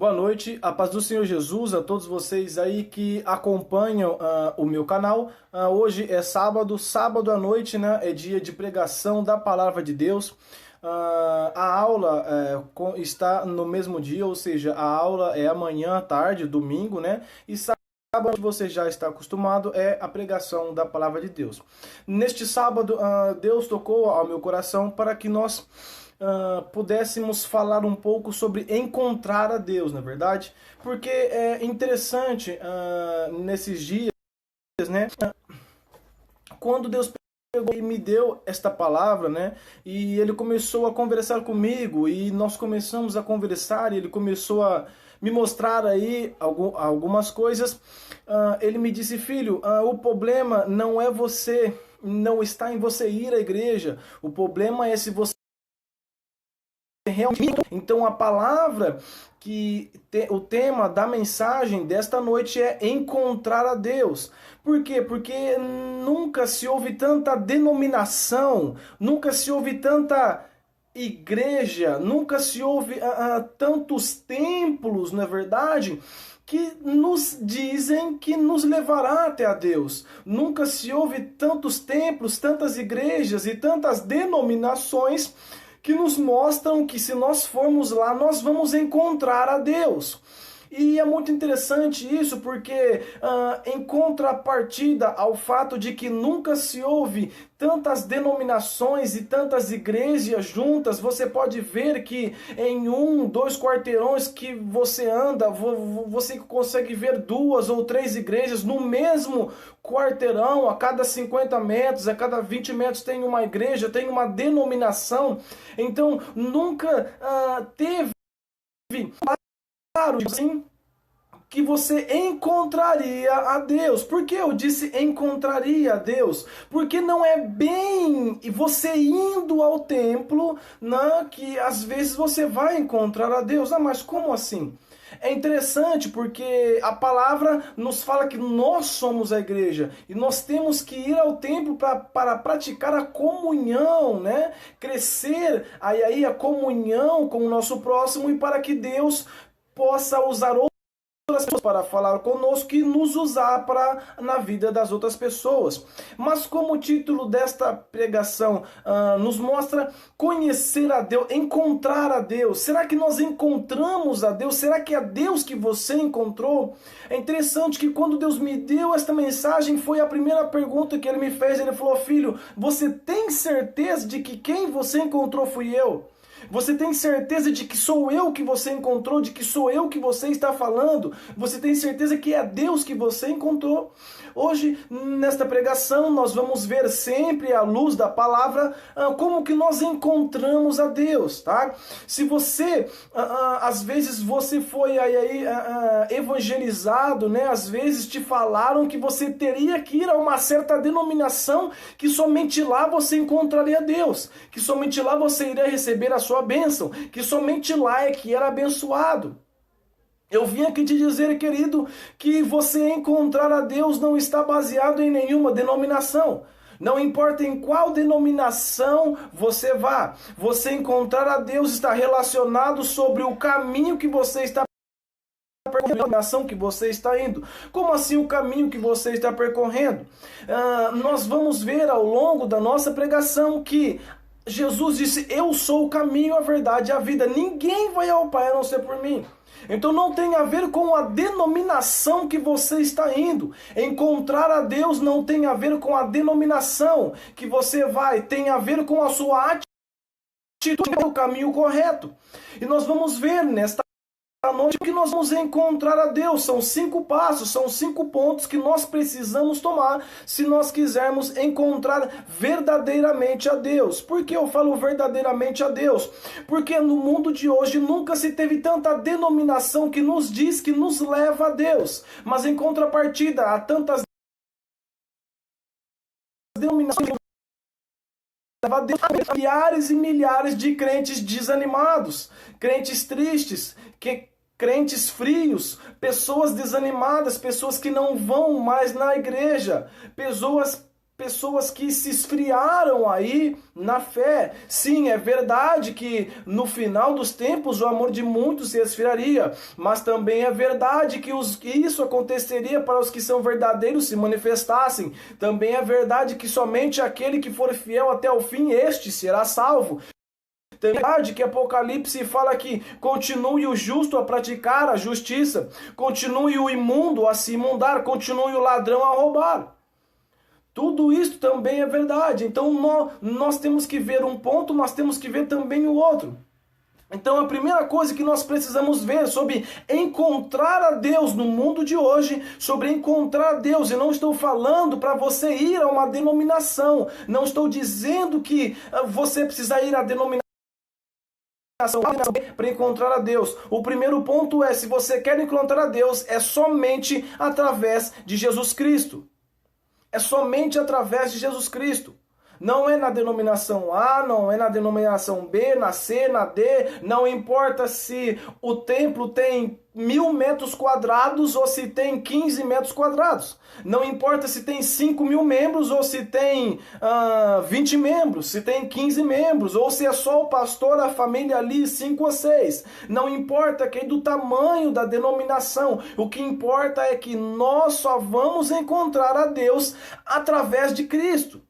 Boa noite, a paz do Senhor Jesus a todos vocês aí que acompanham o meu canal. Hoje é sábado, sábado à noite, né? É dia de pregação da palavra de Deus. A aula está no mesmo dia, ou seja, a aula é amanhã à tarde, domingo, né? E sábado, que você já está acostumado, é a pregação da palavra de Deus. Neste sábado, Deus tocou ao meu coração para que nós pudéssemos falar um pouco sobre encontrar a Deus, na verdade, porque é interessante nesses dias, né, quando Deus pegou e me deu esta palavra, né, e Ele começou a conversar comigo, e nós começamos a conversar, e Ele começou a me mostrar aí algumas coisas. Ele me disse: filho, o problema não é você, não está em você ir à igreja, o problema é se você realmente. Então a palavra o tema da mensagem desta noite é encontrar a Deus. Por quê? Porque nunca se ouve tanta denominação, nunca se ouve tanta igreja, nunca se ouve tantos templos, não é verdade? Que nos dizem que nos levará até a Deus. Nunca se ouve tantos templos, tantas igrejas e tantas denominações que nos mostram que se nós formos lá, nós vamos encontrar a Deus. E é muito interessante isso, porque em contrapartida ao fato de que nunca se ouve tantas denominações e tantas igrejas juntas, você pode ver que em 2 quarteirões que você anda, você consegue ver 2 ou 3 igrejas no mesmo quarteirão. A cada 50 metros, a cada 20 metros tem uma igreja, tem uma denominação. Então nunca teve claro, assim, que você encontraria a Deus. Por que eu disse encontraria a Deus? Porque não é bem você indo ao templo, né, que às vezes você vai encontrar a Deus. Mas como assim? É interessante porque a palavra nos fala que nós somos a igreja e nós temos que ir ao templo para praticar a comunhão, né? Crescer aí a comunhão com o nosso próximo, e para que Deus possa usar outras pessoas para falar conosco e nos usar na vida das outras pessoas. Mas como o título desta pregação nos mostra conhecer a Deus, encontrar a Deus, será que nós encontramos a Deus? Será que é Deus que você encontrou? É interessante que quando Deus me deu esta mensagem, foi a primeira pergunta que Ele me fez. Ele falou: filho, você tem certeza de que quem você encontrou fui eu? Você tem certeza de que sou eu que você encontrou, de que sou eu que você está falando? Você tem certeza que é Deus que você encontrou? Hoje, nesta pregação, nós vamos ver sempre à luz da palavra como que nós encontramos a Deus, tá? Se você, às vezes você foi evangelizado, né? Às vezes te falaram que você teria que ir a uma certa denominação, que somente lá você encontraria Deus, que somente lá você iria receber a sua bênção, que somente lá é que era abençoado. Eu vim aqui te dizer, querido, que você encontrar a Deus não está baseado em nenhuma denominação. Não importa em qual denominação você vá, você encontrar a Deus está relacionado sobre o caminho que você está percorrendo, a denominação que você está indo. Como assim o caminho que você está percorrendo? Nós vamos ver ao longo da nossa pregação que Jesus disse: eu sou o caminho, a verdade e a vida. Ninguém vai ao Pai a não ser por mim. Então não tem a ver com a denominação que você está indo. Encontrar a Deus não tem a ver com a denominação que você vai. Tem a ver com a sua atitude, o caminho correto. E nós vamos ver nesta noite que nós vamos encontrar a Deus. São 5 passos, são 5 pontos que nós precisamos tomar se nós quisermos encontrar verdadeiramente a Deus. Por que eu falo verdadeiramente a Deus? Porque no mundo de hoje nunca se teve tanta denominação que nos diz que nos leva a Deus. Mas em contrapartida, há tantas denominações que leva a Deus. Milhares e milhares de crentes desanimados, crentes tristes, crentes frios, pessoas desanimadas, pessoas que não vão mais na igreja, pessoas pessoas que se esfriaram aí na fé. Sim, é verdade que no final dos tempos o amor de muitos se esfriaria, mas também é verdade que isso aconteceria para os que são verdadeiros se manifestassem. Também é verdade que somente aquele que for fiel até o fim, este será salvo. É verdade que Apocalipse fala que continue o justo a praticar a justiça, continue o imundo a se imundar, continue o ladrão a roubar. Tudo isso também é verdade. Então nós temos que ver um ponto, nós temos que ver também o outro. Então a primeira coisa que nós precisamos ver sobre encontrar a Deus no mundo de hoje, sobre encontrar a Deus, e não estou falando para você ir a uma denominação, não estou dizendo que você precisa ir à denominação para encontrar a Deus. O primeiro ponto é, se você quer encontrar a Deus, é somente através de Jesus Cristo. É somente através de Jesus Cristo. Não é na denominação A, não é na denominação B, na C, na D. Não importa se o templo tem 1000 metros quadrados ou se tem 15 metros quadrados. Não importa se tem 5.000 membros ou se tem 20 membros, se tem 15 membros, ou se é só o pastor, a família ali, 5 ou 6. Não importa que é do tamanho da denominação. O que importa é que nós só vamos encontrar a Deus através de Cristo.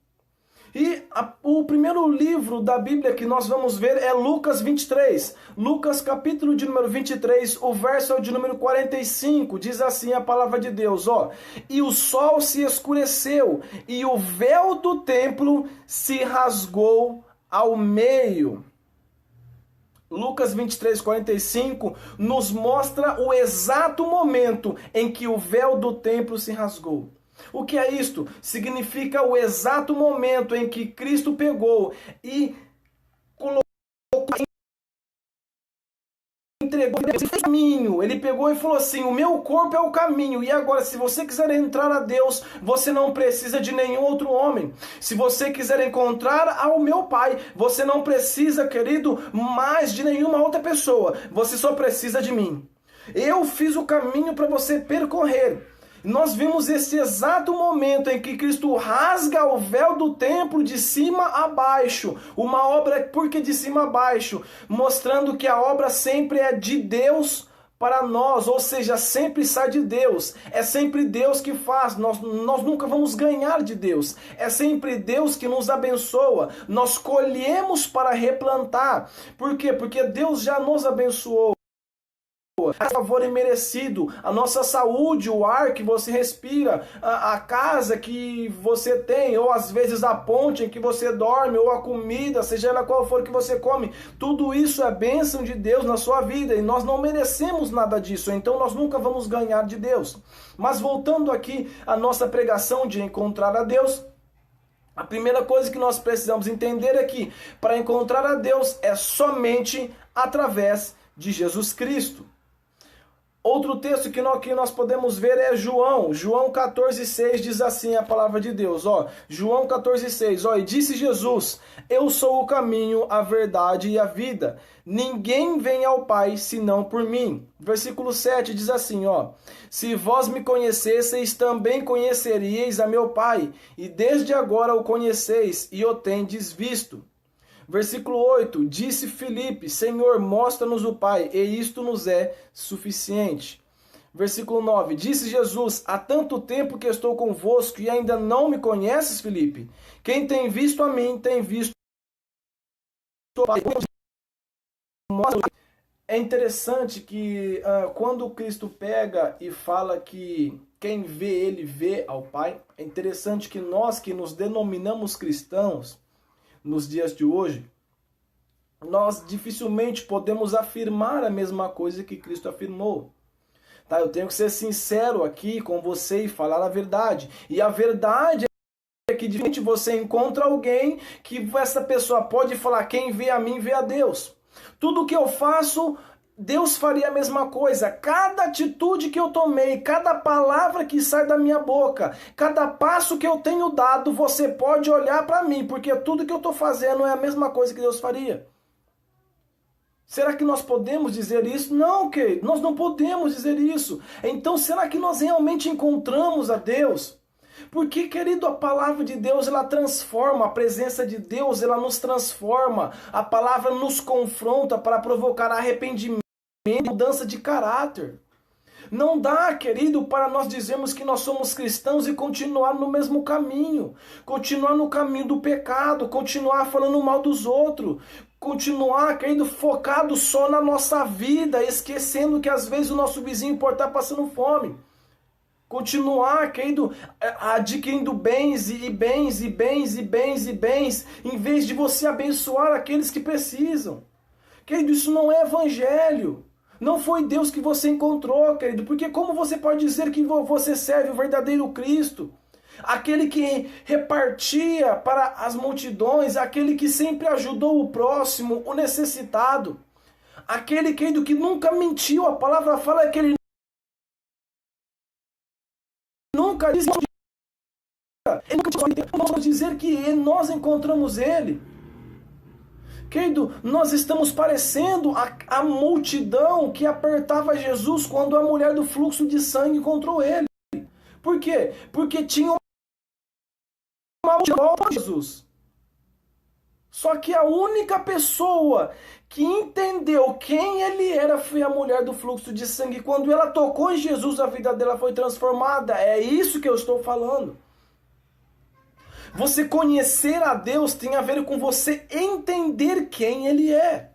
E o primeiro livro da Bíblia que nós vamos ver é Lucas 23. Lucas capítulo de número 23, o verso é o de número 45, diz assim a palavra de Deus, ó. E o sol se escureceu, e o véu do templo se rasgou ao meio. Lucas 23, 45 nos mostra o exato momento em que o véu do templo se rasgou. O que é isto? Significa o exato momento em que Cristo pegou e colocou, entregou o caminho. Ele pegou e falou assim, o meu corpo é o caminho. E agora, se você quiser entrar a Deus, você não precisa de nenhum outro homem. Se você quiser encontrar ao meu Pai, você não precisa, querido, mais de nenhuma outra pessoa. Você só precisa de mim. Eu fiz o caminho para você percorrer. Nós vimos esse exato momento em que Cristo rasga o véu do templo de cima a baixo. Uma obra, por que de cima a baixo? Mostrando que a obra sempre é de Deus para nós, ou seja, sempre sai de Deus. É sempre Deus que faz, nós nunca vamos ganhar de Deus. É sempre Deus que nos abençoa. Nós colhemos para replantar. Por quê? Porque Deus já nos abençoou. A favor imerecido, a nossa saúde, o ar que você respira, a casa que você tem, ou às vezes a ponte em que você dorme, ou a comida, seja ela qual for que você come, tudo isso é bênção de Deus na sua vida, e nós não merecemos nada disso, então nós nunca vamos ganhar de Deus. Mas voltando aqui à nossa pregação de encontrar a Deus, a primeira coisa que nós precisamos entender é que para encontrar a Deus é somente através de Jesus Cristo. Outro texto que nós podemos ver é João 14,6 diz assim a palavra de Deus, ó. João 14,6, ó. E disse Jesus, eu sou o caminho, a verdade e a vida. Ninguém vem ao Pai senão por mim. Versículo 7 diz assim, ó. Se vós me conhecesseis, também conheceríeis a meu Pai. E desde agora o conheceis e o tendes visto. Versículo 8, disse Filipe, Senhor, mostra-nos o Pai, e isto nos é suficiente. Versículo 9, disse Jesus, há tanto tempo que estou convosco e ainda não me conheces, Filipe? Quem tem visto a mim, tem visto o Pai. É interessante que quando Cristo pega e fala que quem vê ele vê ao Pai, é interessante que nós que nos denominamos cristãos, nos dias de hoje, nós dificilmente podemos afirmar a mesma coisa que Cristo afirmou. Tá? Eu tenho que ser sincero aqui com você e falar a verdade. E a verdade é que dificilmente você encontra alguém que essa pessoa pode falar, quem vê a mim vê a Deus. Tudo que eu faço, Deus faria a mesma coisa. Cada atitude que eu tomei, cada palavra que sai da minha boca, cada passo que eu tenho dado, você pode olhar para mim, porque tudo que eu estou fazendo é a mesma coisa que Deus faria. Será que nós podemos dizer isso? Não, nós não podemos dizer isso. Então, será que nós realmente encontramos a Deus? Porque, querido, a palavra de Deus, ela transforma, a presença de Deus, ela nos transforma. A palavra nos confronta para provocar arrependimento e mudança de caráter. Não dá, querido, para nós dizermos que nós somos cristãos e continuar no mesmo caminho. Continuar no caminho do pecado, continuar falando mal dos outros. Continuar, querido, focado só na nossa vida, esquecendo que às vezes o nosso vizinho pode estar passando fome. Continuar, querido, adquirindo bens e bens e bens e bens e bens, em vez de você abençoar aqueles que precisam. Querido, isso não é evangelho. Não foi Deus que você encontrou, querido, porque como você pode dizer que você serve o verdadeiro Cristo? Aquele que repartia para as multidões, aquele que sempre ajudou o próximo, o necessitado. Aquele, querido, que nunca mentiu, a palavra fala que ele nunca disse. Vamos dizer que nós encontramos ele. Querido, nós estamos parecendo a multidão que apertava Jesus quando a mulher do fluxo de sangue encontrou ele. Por quê? Porque tinha uma multidão de Jesus. Só que a única pessoa que entendeu quem ele era foi a mulher do fluxo de sangue. Quando ela tocou em Jesus, a vida dela foi transformada. É isso que eu estou falando. Você conhecer a Deus tem a ver com você entender quem Ele é.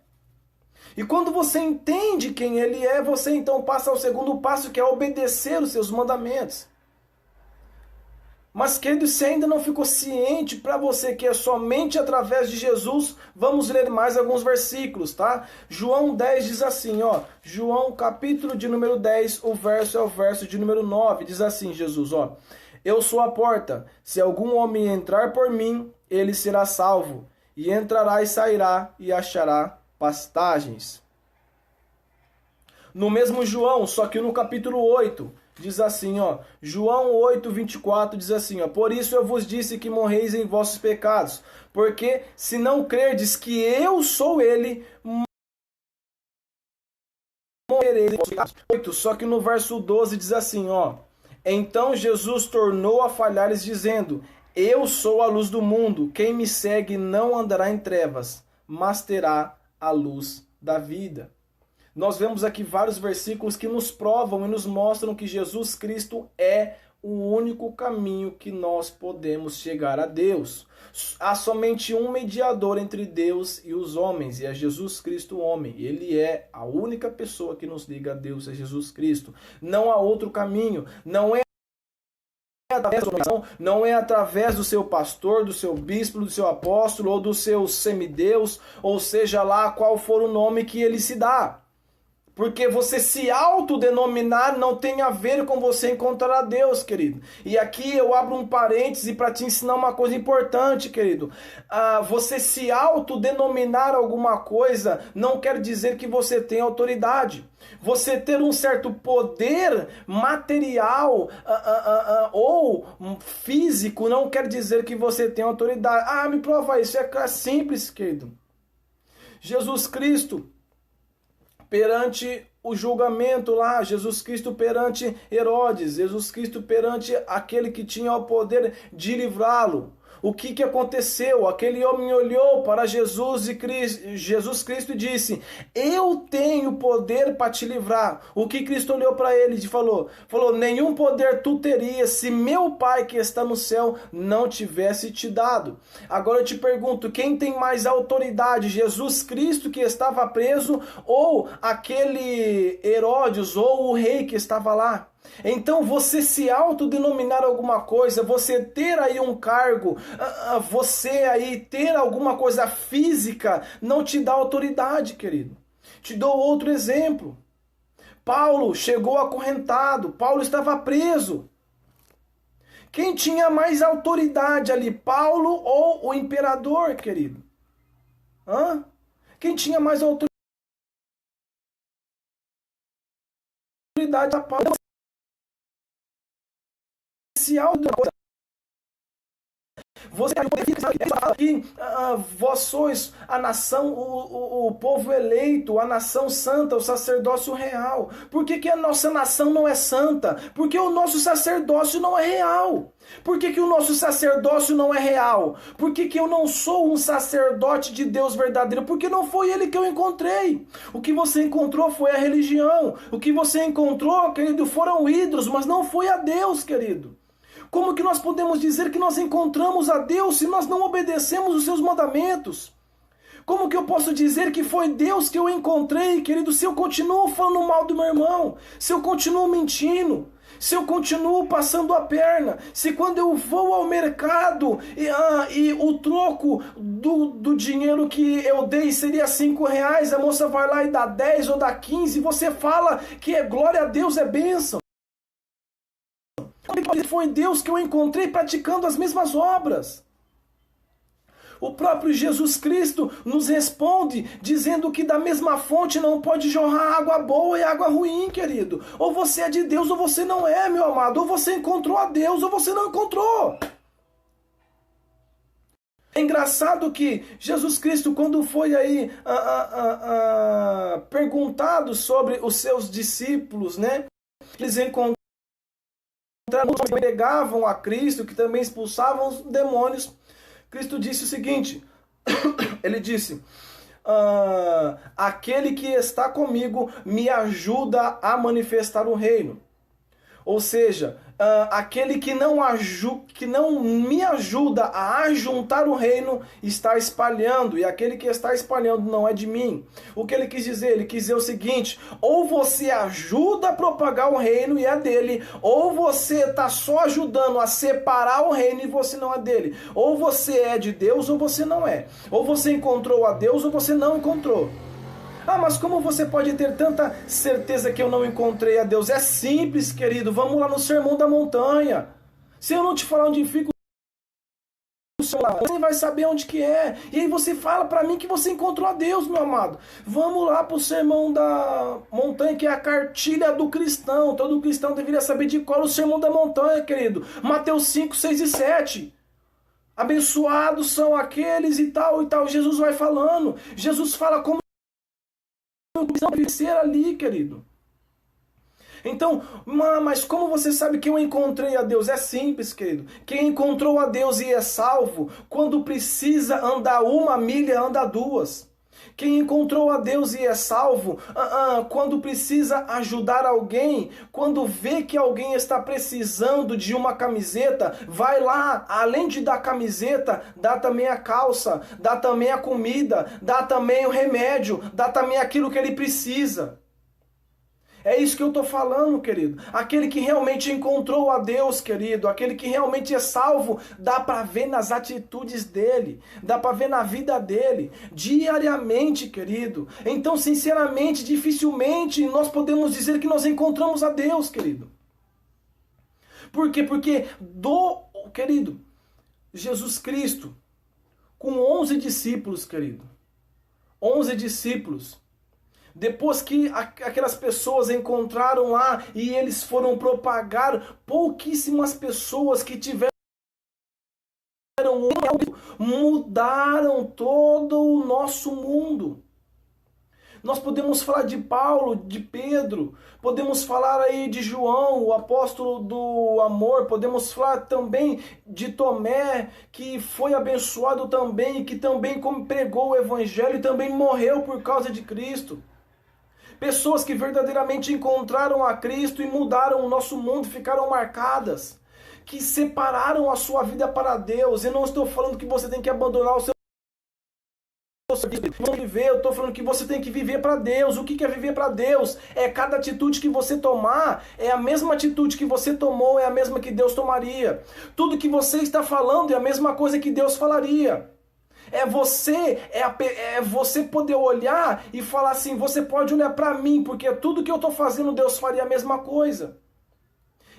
E quando você entende quem Ele é, você então passa ao segundo passo, que é obedecer os seus mandamentos. Mas, querido, se ainda não ficou ciente para você que é somente através de Jesus, vamos ler mais alguns versículos, tá? João 10 diz assim, ó. João capítulo de número 10, o verso é o verso de número 9. Diz assim, Jesus, ó. Eu sou a porta. Se algum homem entrar por mim, ele será salvo. E entrará e sairá e achará pastagens. No mesmo João, só que no capítulo 8, diz assim, ó. João 8, 24 diz assim, ó. Por isso eu vos disse que morreis em vossos pecados. Porque se não crerdes que eu sou ele, morrereis em vossos pecados. Só que no verso 12 diz assim, ó. Então Jesus tornou a falhar-lhes, dizendo, eu sou a luz do mundo, quem me segue não andará em trevas, mas terá a luz da vida. Nós vemos aqui vários versículos que nos provam e nos mostram que Jesus Cristo é o único caminho que nós podemos chegar a Deus. Há somente um mediador entre Deus e os homens, e é Jesus Cristo homem. Ele é a única pessoa que nos liga a Deus, é Jesus Cristo. Não há outro caminho, não é através do seu pastor, do seu bispo, do seu apóstolo, ou do seu semideus, ou seja lá qual for o nome que ele se dá. Porque você se autodenominar não tem a ver com você encontrar a Deus, querido. E aqui eu abro um parêntese para te ensinar uma coisa importante, querido. Você se autodenominar alguma coisa não quer dizer que você tem autoridade. Você ter um certo poder material ou físico não quer dizer que você tem autoridade. Me prova isso. É simples, querido. Jesus Cristo, perante o julgamento lá, Jesus Cristo perante Herodes, Jesus Cristo perante aquele que tinha o poder de livrá-lo. O que aconteceu? Aquele homem olhou para Jesus Cristo e disse, eu tenho poder para te livrar. O que Cristo olhou para ele e falou, nenhum poder tu terias se meu Pai que está no céu não tivesse te dado. Agora eu te pergunto, quem tem mais autoridade? Jesus Cristo que estava preso ou aquele Herodes ou o rei que estava lá? Então você se autodenominar alguma coisa, você ter aí um cargo, você aí ter alguma coisa física, não te dá autoridade, querido. Te dou outro exemplo. Paulo chegou acorrentado, Paulo estava preso. Quem tinha mais autoridade ali, Paulo ou o imperador, querido? Quem tinha mais autoridade a Paulo? Você fala que vós sois a nação, o povo eleito, a nação santa, o sacerdócio real. Por que a nossa nação não é santa? Porque o nosso sacerdócio não é real. Por que o nosso sacerdócio não é real? Por que eu não sou um sacerdote de Deus verdadeiro? Porque não foi ele que eu encontrei. O que você encontrou foi a religião. O que você encontrou, querido, foram ídolos, mas não foi a Deus, querido. Como que nós podemos dizer que nós encontramos a Deus se nós não obedecemos os seus mandamentos? Como que eu posso dizer que foi Deus que eu encontrei, querido, se eu continuo falando mal do meu irmão, se eu continuo mentindo, se eu continuo passando a perna, se quando eu vou ao mercado e o troco do dinheiro que eu dei seria R$5, a moça vai lá e dá 10 ou dá 15, você fala que é glória a Deus, é bênção. Foi Deus que eu encontrei praticando as mesmas obras. O próprio Jesus Cristo nos responde dizendo que da mesma fonte não pode jorrar água boa e água ruim, querido. Ou você é de Deus ou você não é, meu amado. Ou você encontrou a Deus ou você não encontrou. É engraçado que Jesus Cristo, quando foi aí perguntado sobre os seus discípulos, né? Eles encontraram que pregavam a Cristo, que também expulsavam os demônios. Cristo disse o seguinte, ele disse, aquele que está comigo me ajuda a manifestar o reino. Ou seja, aquele que não me ajuda a ajuntar o reino está espalhando, e aquele que está espalhando não é de mim. O que ele quis dizer? Ele quis dizer o seguinte, ou você ajuda a propagar o reino e é dele, ou você está só ajudando a separar o reino e você não é dele. Ou você é de Deus ou você não é. Ou você encontrou a Deus ou você não encontrou. Ah, mas como você pode ter tanta certeza que eu não encontrei a Deus? É simples, querido. Vamos lá no Sermão da Montanha. Se eu não te falar onde fica o celular, você vai saber onde que é. E aí você fala para mim que você encontrou a Deus, meu amado. Vamos lá pro Sermão da Montanha, que é a cartilha do cristão. Todo cristão deveria saber de qual é o Sermão da Montanha, querido. Mateus 5, 6 e 7. Abençoados são aqueles e tal e tal. Jesus vai falando. Jesus fala como ser ali, querido. Então, mas como você sabe que eu encontrei a Deus? É simples, querido. Quem encontrou a Deus e é salvo, quando precisa andar 1 milha, anda 2. Quem encontrou a Deus e é salvo, quando precisa ajudar alguém, quando vê que alguém está precisando de uma camiseta, vai lá, além de dar camiseta, dá também a calça, dá também a comida, dá também o remédio, dá também aquilo que ele precisa. É isso que eu estou falando, querido. Aquele que realmente encontrou a Deus, querido, aquele que realmente é salvo, dá para ver nas atitudes dele, dá para ver na vida dele, diariamente, querido. Então, sinceramente, dificilmente nós podemos dizer que nós encontramos a Deus, querido. Por quê? Porque querido, Jesus Cristo, com 11 discípulos, querido, 11 discípulos, depois que aquelas pessoas encontraram lá e eles foram propagar, pouquíssimas pessoas que tiveram mudaram todo o nosso mundo. Nós podemos falar de Paulo, de Pedro, podemos falar aí de João, o apóstolo do amor, podemos falar também de Tomé, que foi abençoado também, que também pregou o evangelho e também morreu por causa de Cristo. Pessoas que verdadeiramente encontraram a Cristo e mudaram o nosso mundo, ficaram marcadas, que separaram a sua vida para Deus. Eu não estou falando que você tem que abandonar o seu viver, eu estou falando que você tem que viver para Deus. O que é viver para Deus? É cada atitude que você tomar, é a mesma atitude que você tomou, é a mesma que Deus tomaria. Tudo que você está falando é a mesma coisa que Deus falaria. É você poder olhar e falar assim, você pode olhar para mim, porque tudo que eu estou fazendo, Deus faria a mesma coisa.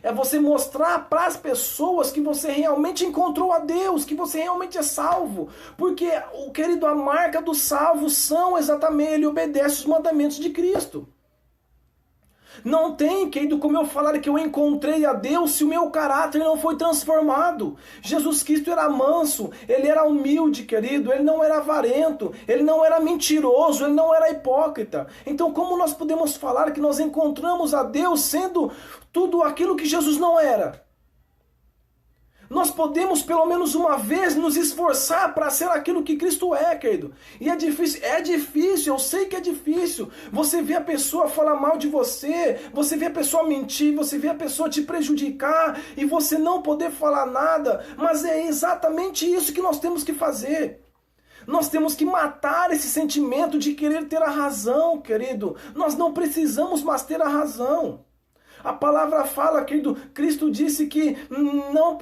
É você mostrar para as pessoas que você realmente encontrou a Deus, que você realmente é salvo. Porque, querido, a marca do salvo são exatamente, ele obedece os mandamentos de Cristo. Não tem, querido, como eu falar que eu encontrei a Deus se o meu caráter não foi transformado. Jesus Cristo era manso, ele era humilde, querido, ele não era avarento, ele não era mentiroso, ele não era hipócrita. Então como nós podemos falar que nós encontramos a Deus sendo tudo aquilo que Jesus não era? Nós podemos pelo menos uma vez nos esforçar para ser aquilo que Cristo é, querido. E é difícil, eu sei que é difícil. Você vê a pessoa falar mal de você vê a pessoa mentir, você vê a pessoa te prejudicar e você não poder falar nada. Mas é exatamente isso que nós temos que fazer. Nós temos que matar esse sentimento de querer ter a razão, querido. Nós não precisamos mais ter a razão. A palavra fala, querido, Cristo disse que não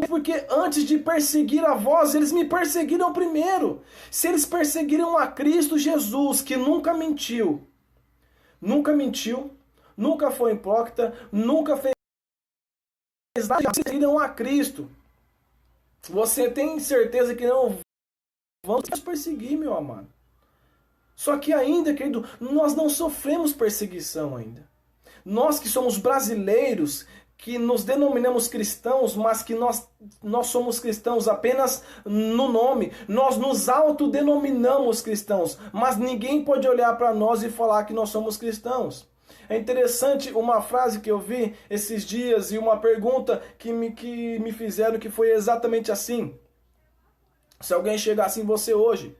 porque antes de perseguir a vós, eles me perseguiram primeiro. Se eles perseguiram a Cristo Jesus, que nunca mentiu, nunca foi hipócrita, nunca fez nada, perseguiram a Cristo. Você tem certeza que não vão nos perseguir, meu amado? Só que ainda, querido, nós não sofremos perseguição ainda. Nós que somos brasileiros, que nos denominamos cristãos, mas que nós somos cristãos apenas no nome. Nós nos autodenominamos cristãos, mas ninguém pode olhar para nós e falar que nós somos cristãos. É interessante uma frase que eu vi esses dias e uma pergunta que me fizeram que foi exatamente assim. Se alguém chegasse em você hoje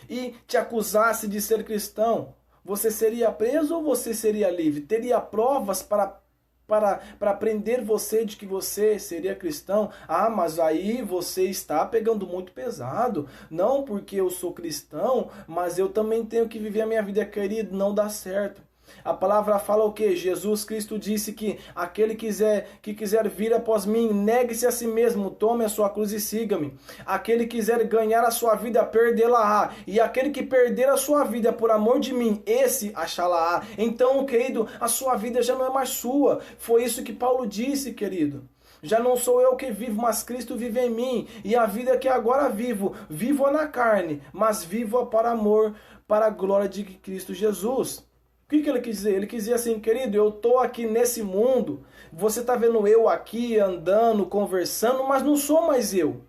e te acusasse de ser cristão, você seria preso ou você seria livre? Teria provas para prender você de que você seria cristão? Ah, mas aí você está pegando muito pesado. Não porque eu sou cristão, mas eu também tenho que viver a minha vida, querido. Não dá certo. A palavra fala o quê? Jesus Cristo disse que aquele que quiser vir após mim, negue-se a si mesmo, tome a sua cruz e siga-me. Aquele que quiser ganhar a sua vida, perdê-la-á. E aquele que perder a sua vida por amor de mim, esse achá-la-á. Então, querido, a sua vida já não é mais sua. Foi isso que Paulo disse, querido. Já não sou eu que vivo, mas Cristo vive em mim. E a vida que agora vivo, vivo-a na carne, mas vivo-a para amor, para a glória de Cristo Jesus. O que ele quis dizer? Ele quis dizer assim, querido, eu estou aqui nesse mundo, você está vendo eu aqui andando, conversando, mas não sou mais eu.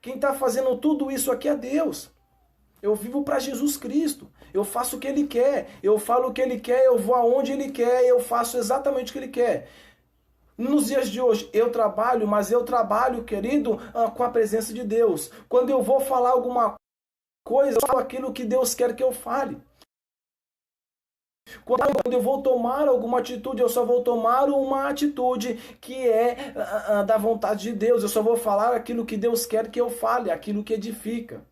Quem está fazendo tudo isso aqui é Deus. Eu vivo para Jesus Cristo. Eu faço o que Ele quer, eu falo o que Ele quer, eu vou aonde Ele quer, eu faço exatamente o que Ele quer. Nos dias de hoje eu trabalho, mas eu trabalho, querido, com a presença de Deus. Quando eu vou falar alguma coisa, eu falo aquilo que Deus quer que eu fale. Quando eu vou tomar alguma atitude, eu só vou tomar uma atitude que é da vontade de Deus. Eu só vou falar aquilo que Deus quer que eu fale, aquilo que edifica.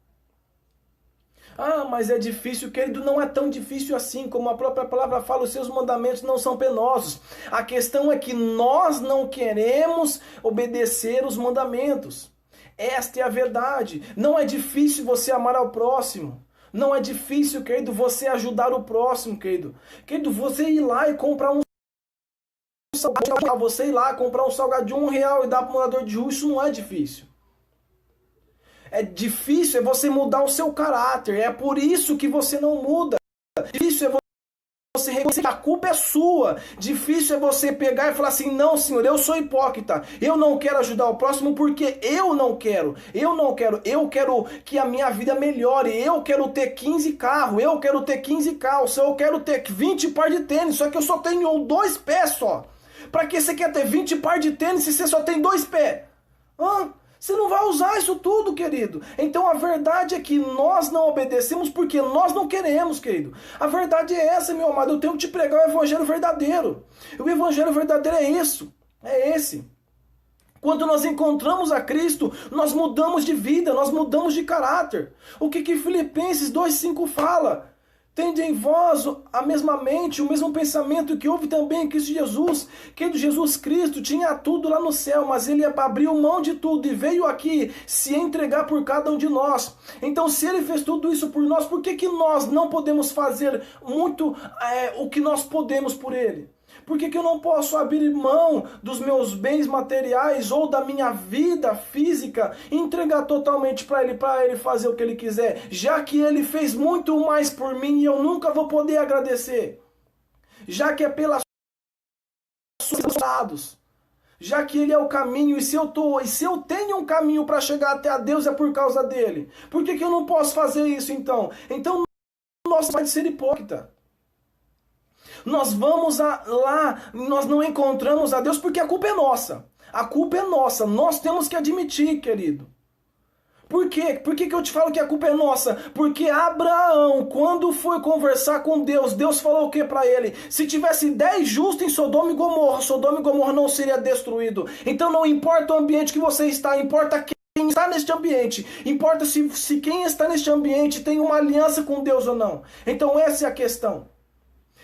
Ah, mas é difícil, querido, não é tão difícil assim, como a própria palavra fala, os seus mandamentos não são penosos. A questão é que nós não queremos obedecer os mandamentos. Esta é a verdade. Não é difícil você amar ao próximo. Não é difícil, querido, você ajudar o próximo, querido. Querido, você ir lá e comprar um salgadinho, você ir lá comprar um salgadinho R$1 e dar para o morador de rua, isso não é difícil. É difícil é você mudar o seu caráter. É por isso que você não muda. Difícil é você reconhecer que a culpa é sua. Difícil é você pegar e falar assim, não, Senhor, eu sou hipócrita. Eu não quero ajudar o próximo porque eu não quero. Eu quero que a minha vida melhore. Eu quero ter 15 carros. Eu quero ter 15 calças. Eu quero ter 20 par de tênis. Só que eu só tenho 2 pés só. Pra que você quer ter 20 par de tênis se você só tem 2 pés? Você não vai usar isso tudo, querido. Então a verdade é que nós não obedecemos porque nós não queremos, querido. A verdade é essa, meu amado. Eu tenho que te pregar o evangelho verdadeiro. O evangelho verdadeiro é isso. É esse. Quando nós encontramos a Cristo, nós mudamos de vida, nós mudamos de caráter. O que Filipenses 2,5 fala? Tende em vós a mesma mente, o mesmo pensamento que houve também em Cristo Jesus. Que Jesus Cristo tinha tudo lá no céu, mas ele abriu mão de tudo e veio aqui se entregar por cada um de nós. Então, se ele fez tudo isso por nós, por que nós não podemos fazer muito o que nós podemos por ele? Por que eu não posso abrir mão dos meus bens materiais ou da minha vida física e entregar totalmente para ele fazer o que ele quiser, já que ele fez muito mais por mim e eu nunca vou poder agradecer? já que é pelas suas dados, já que ele é o caminho, e se eu tenho um caminho para chegar até a Deus é por causa dele. Por que eu não posso fazer isso então? Então nós vai ser hipócrita. Nós vamos lá, nós não encontramos a Deus porque a culpa é nossa. A culpa é nossa, nós temos que admitir, querido. Por quê? Por que eu te falo que a culpa é nossa? Porque Abraão, quando foi conversar com Deus, Deus falou o que para ele? Se tivesse 10 justos em Sodoma e Gomorra não seria destruído. Então não importa o ambiente que você está, importa quem está neste ambiente. Importa se quem está neste ambiente tem uma aliança com Deus ou não. Então essa é a questão.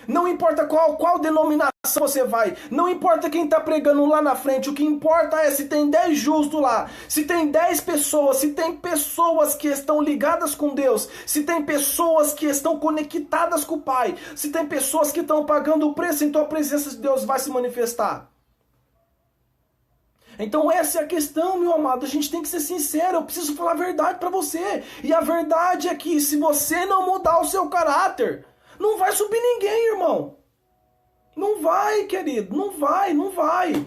Não importa qual denominação você vai, não importa quem está pregando lá na frente, o que importa é se tem 10 justos lá, se tem 10 pessoas, se tem pessoas que estão ligadas com Deus, se tem pessoas que estão conectadas com o Pai, se tem pessoas que estão pagando o preço, então a presença de Deus vai se manifestar. Então essa é a questão, meu amado, a gente tem que ser sincero, eu preciso falar a verdade para você, e a verdade é que se você não mudar o seu caráter, não vai subir ninguém, irmão. Não vai, querido. Não vai.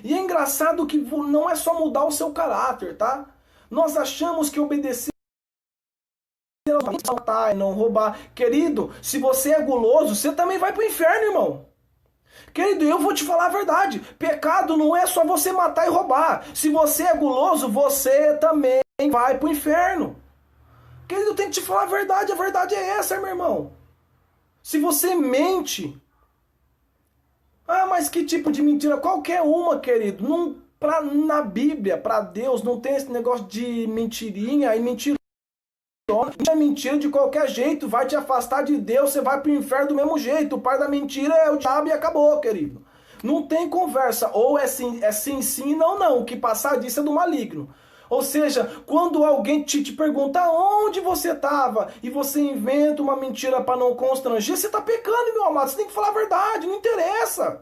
E é engraçado que não é só mudar o seu caráter, tá? Nós achamos que obedecer não matar, não roubar. Querido, se você é guloso, você também vai pro inferno, irmão. Querido, eu vou te falar a verdade. Pecado não é só você matar e roubar. Se você é guloso, você também vai pro inferno. Querido, eu tenho que te falar a verdade é essa, meu irmão. Se você mente, mas que tipo de mentira? Qualquer uma, querido. Na Bíblia, para Deus, não tem esse negócio de mentirinha e mentirona. É mentira de qualquer jeito, vai te afastar de Deus, você vai pro inferno do mesmo jeito. O pai da mentira é o diabo e acabou, querido. Não tem conversa, ou é sim, não. O que passar disso é do maligno. Ou seja, quando alguém te pergunta onde você estava e você inventa uma mentira para não constranger, você está pecando, meu amado. Você tem que falar a verdade, não interessa.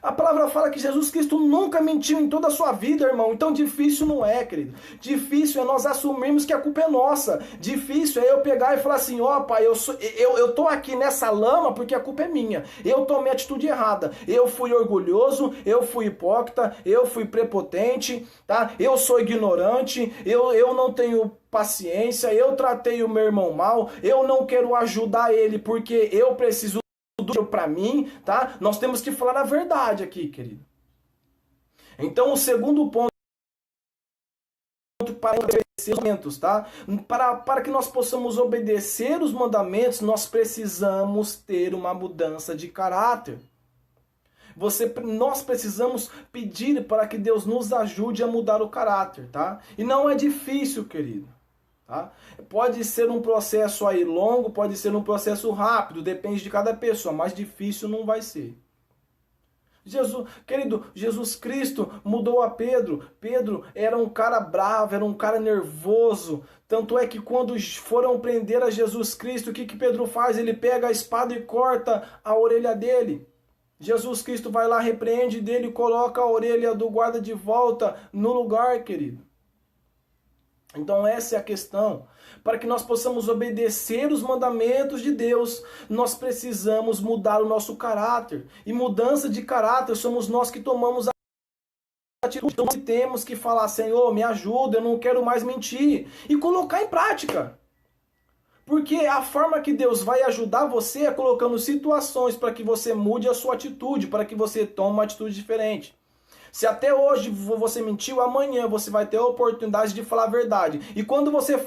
A palavra fala que Jesus Cristo nunca mentiu em toda a sua vida, irmão. Então difícil não é, querido. Difícil é nós assumirmos que a culpa é nossa. Difícil é eu pegar e falar assim, pai, eu tô aqui nessa lama porque a culpa é minha. Eu tomei a atitude errada. Eu fui orgulhoso, eu fui hipócrita, eu fui prepotente, tá? Eu sou ignorante, eu não tenho paciência, eu tratei o meu irmão mal, eu não quero ajudar ele porque eu preciso para mim, tá? Nós temos que falar a verdade aqui, querido. Então, o segundo ponto para obedecer os mandamentos, tá? Para que nós possamos obedecer os mandamentos, nós precisamos ter uma mudança de caráter. Nós precisamos pedir para que Deus nos ajude a mudar o caráter, tá? E não é difícil, querido. Tá? Pode ser um processo aí longo, pode ser um processo rápido, depende de cada pessoa, mas difícil não vai ser. Jesus Cristo mudou a Pedro. Pedro era um cara bravo, era um cara nervoso. Tanto é que quando foram prender a Jesus Cristo, o que Pedro faz? Ele pega a espada e corta a orelha dele. Jesus Cristo vai lá, repreende dele e coloca a orelha do guarda de volta no lugar, querido. Então essa é a questão. Para que nós possamos obedecer os mandamentos de Deus, nós precisamos mudar o nosso caráter. E mudança de caráter somos nós que tomamos a atitude. Então, temos que falar, Senhor, me ajuda, eu não quero mais mentir. E colocar em prática. Porque a forma que Deus vai ajudar você é colocando situações para que você mude a sua atitude, para que você tome uma atitude diferente. Se até hoje você mentiu, amanhã você vai ter a oportunidade de falar a verdade. E quando você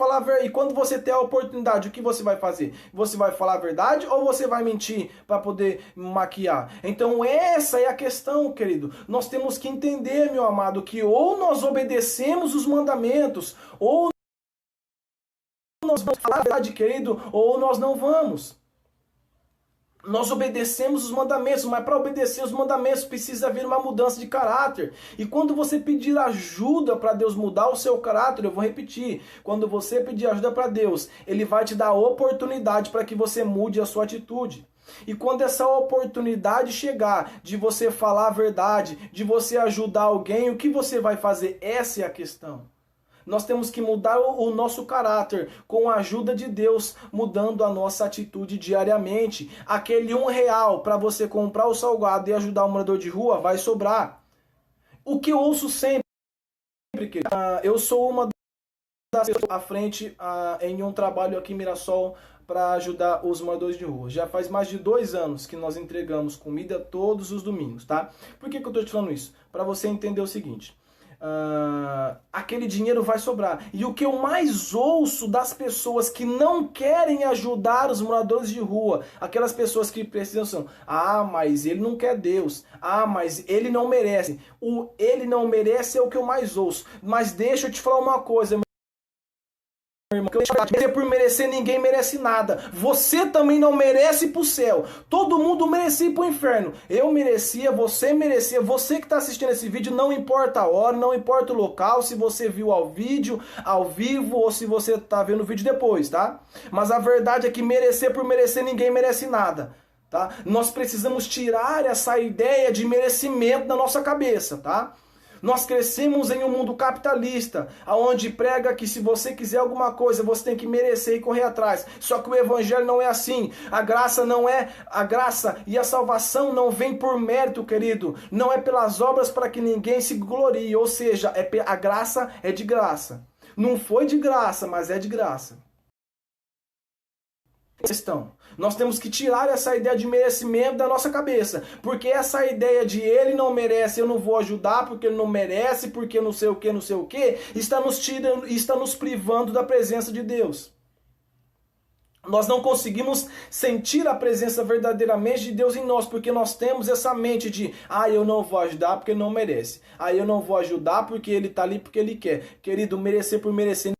ter a oportunidade, o que você vai fazer? Você vai falar a verdade ou você vai mentir para poder maquiar? Então essa é a questão, querido. Nós temos que entender, meu amado, que ou nós obedecemos os mandamentos, ou nós vamos falar a verdade, querido, ou nós não vamos. Nós obedecemos os mandamentos, mas para obedecer os mandamentos precisa haver uma mudança de caráter. E quando você pedir ajuda para Deus mudar o seu caráter, eu vou repetir, quando você pedir ajuda para Deus, Ele vai te dar a oportunidade para que você mude a sua atitude. E quando essa oportunidade chegar de você falar a verdade, de você ajudar alguém, o que você vai fazer? Essa é a questão. Nós temos que mudar o nosso caráter com a ajuda de Deus, mudando a nossa atitude diariamente. Aquele R$1 para você comprar o salgado e ajudar o morador de rua vai sobrar. O que eu ouço sempre, eu sou uma das pessoas à frente em um trabalho aqui em Mirassol para ajudar os moradores de rua. Já faz mais de 2 anos que nós entregamos comida todos os domingos, tá? Por que eu estou te falando isso? Para você entender o seguinte. Aquele dinheiro vai sobrar. E o que eu mais ouço das pessoas que não querem ajudar os moradores de rua, aquelas pessoas que precisam são: mas ele não quer Deus. Mas ele não merece. O ele não merece é o que eu mais ouço. Mas deixa eu te falar uma coisa, irmão, por merecer, ninguém merece nada. Você também não merece ir pro céu. Todo mundo merecia ir pro inferno. Eu merecia, você merecia. Você que está assistindo esse vídeo, não importa a hora, não importa o local, se você viu ao vivo, ou se você está vendo o vídeo depois, tá? Mas a verdade é que merecer por merecer, ninguém merece nada, tá? Nós precisamos tirar essa ideia de merecimento da nossa cabeça, tá? Nós crescemos em um mundo capitalista, onde prega que se você quiser alguma coisa, você tem que merecer e correr atrás. Só que o evangelho não é assim. A graça não é a graça e a salvação não vem por mérito, querido. Não é pelas obras para que ninguém se glorie. Ou seja, a graça é de graça. Não foi de graça, mas é de graça. Nós temos que tirar essa ideia de merecimento da nossa cabeça, porque essa ideia de ele não merece, eu não vou ajudar porque ele não merece, porque não sei o que, está nos tirando, está nos privando da presença de Deus. Nós não conseguimos sentir a presença verdadeiramente de Deus em nós, porque nós temos essa mente de: eu não vou ajudar porque ele não merece, eu não vou ajudar porque ele está ali porque ele quer. Querido, merecer por merecer,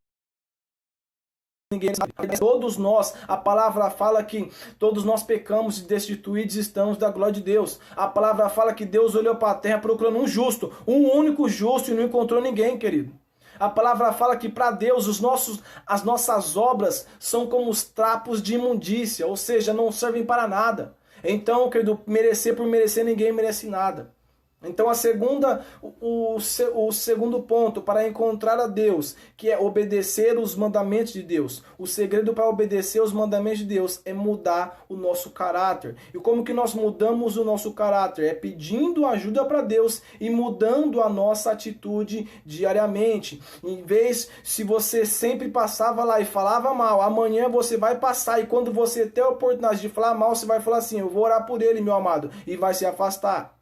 ninguém sabe. Todos nós, a palavra fala que todos nós pecamos e destituídos estamos da glória de Deus. A palavra fala que Deus olhou para a terra procurando um justo, um único justo, e não encontrou ninguém, querido. A palavra fala que para Deus as nossas obras são como os trapos de imundícia, ou seja, não servem para nada. Então, querido, merecer por merecer, ninguém merece nada. Então o segundo ponto para encontrar a Deus, que é obedecer os mandamentos de Deus. O segredo para obedecer os mandamentos de Deus é mudar o nosso caráter. E como que nós mudamos o nosso caráter? É pedindo ajuda para Deus e mudando a nossa atitude diariamente. Em vez, se você sempre passava lá e falava mal, amanhã você vai passar, e quando você ter a oportunidade de falar mal, você vai falar assim: eu vou orar por ele, meu amado, e vai se afastar.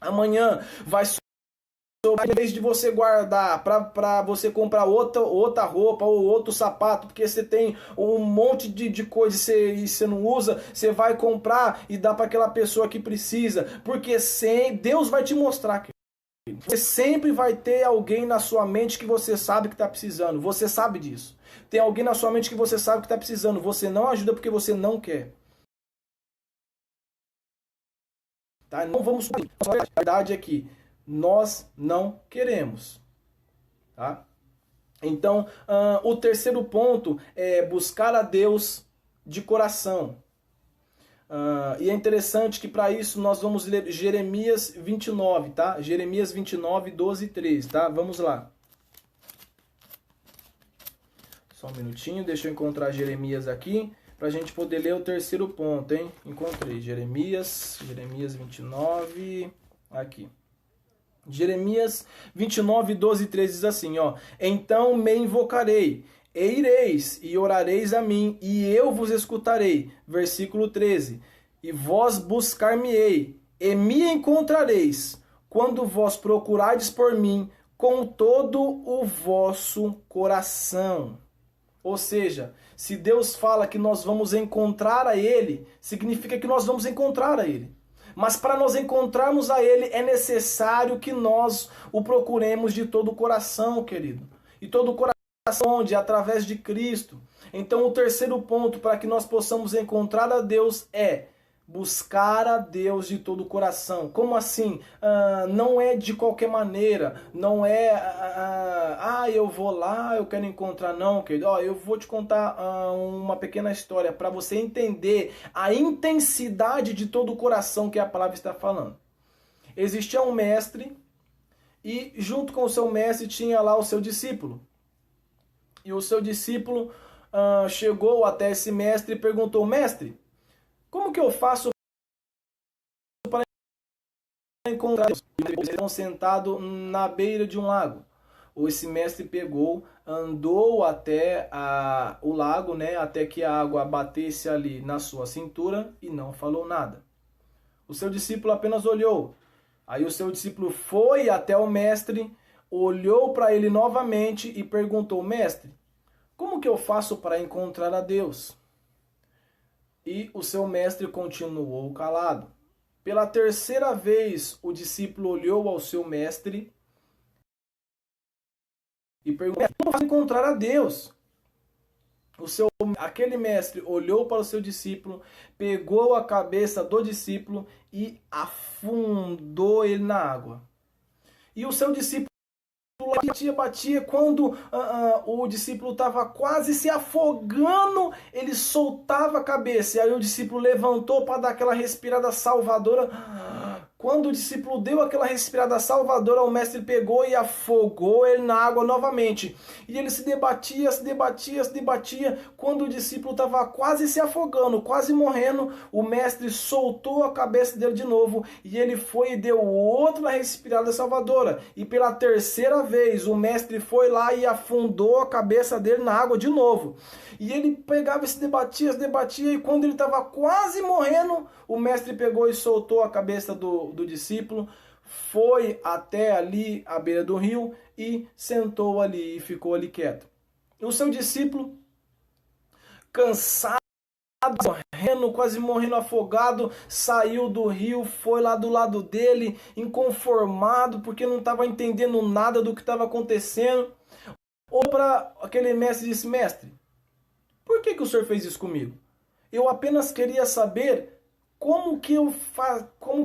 Amanhã vai sobrar, em vez de você guardar para você comprar outra roupa ou outro sapato, porque você tem um monte de coisa e você não usa, você vai comprar e dá para aquela pessoa que precisa, porque Deus vai te mostrar. Você sempre vai ter alguém na sua mente que você sabe que está precisando, você sabe disso. Tem alguém na sua mente que você sabe que está precisando, você não ajuda porque você não quer. Tá? Não vamos subir. A verdade é que nós não queremos. Tá? Então, o terceiro ponto é buscar a Deus de coração. E é interessante que para isso nós vamos ler Jeremias 29, tá? Jeremias 29, 12 e 13, tá? Vamos lá. Só um minutinho, deixa eu encontrar Jeremias aqui, para a gente poder ler o terceiro ponto, hein? Encontrei Jeremias 29, aqui. Jeremias 29, 12 e 13 diz assim, ó: então me invocarei, e ireis, e orareis a mim, e eu vos escutarei. Versículo 13: e vós buscar-me-ei, e me encontrareis, quando vós procurardes por mim, com todo o vosso coração. Ou seja, se Deus fala que nós vamos encontrar a Ele, significa que nós vamos encontrar a Ele. Mas para nós encontrarmos a Ele, é necessário que nós o procuremos de todo o coração, querido. E todo o coração onde? Através de Cristo. Então o terceiro ponto para que nós possamos encontrar a Deus é buscar a Deus de todo o coração. Como assim? Não é de qualquer maneira. Não é, eu vou lá, eu quero encontrar. Não, querido. Eu vou te contar uma pequena história para você entender a intensidade de todo o coração que a palavra está falando. Existia um mestre e junto com o seu mestre tinha lá o seu discípulo. E o seu discípulo chegou até esse mestre e perguntou: mestre, como que eu faço para encontrar Deus? Eles estavam sentados na beira de um lago. Esse mestre pegou, andou até o lago, né, até que a água batesse ali na sua cintura e não falou nada. O seu discípulo apenas olhou. Aí o seu discípulo foi até o mestre, olhou para ele novamente e perguntou: mestre, como que eu faço para encontrar a Deus? E o seu mestre continuou calado. Pela terceira vez, o discípulo olhou ao seu mestre e perguntou: como faço para encontrar a Deus? Aquele mestre olhou para o seu discípulo, pegou a cabeça do discípulo e afundou ele na água. E o seu discípulo batia. Quando o discípulo estava quase se afogando, ele soltava a cabeça. E aí o discípulo levantou para dar aquela respirada salvadora. Quando o discípulo deu aquela respirada salvadora, o mestre pegou e afogou ele na água novamente. E ele se debatia. Quando o discípulo estava quase se afogando, quase morrendo, o mestre soltou a cabeça dele de novo. E ele foi e deu outra respirada salvadora. E pela terceira vez, o mestre foi lá e afundou a cabeça dele na água de novo. E ele pegava e se debatia. E quando ele estava quase morrendo, o mestre pegou e soltou a cabeça do discípulo, foi até ali à beira do rio e sentou ali e ficou ali quieto. O seu discípulo, cansado, quase morrendo afogado, saiu do rio, foi lá do lado dele, inconformado, porque não estava entendendo nada do que estava acontecendo. Olhou para aquele mestre e disse: mestre, por que o senhor fez isso comigo? Eu apenas queria saber o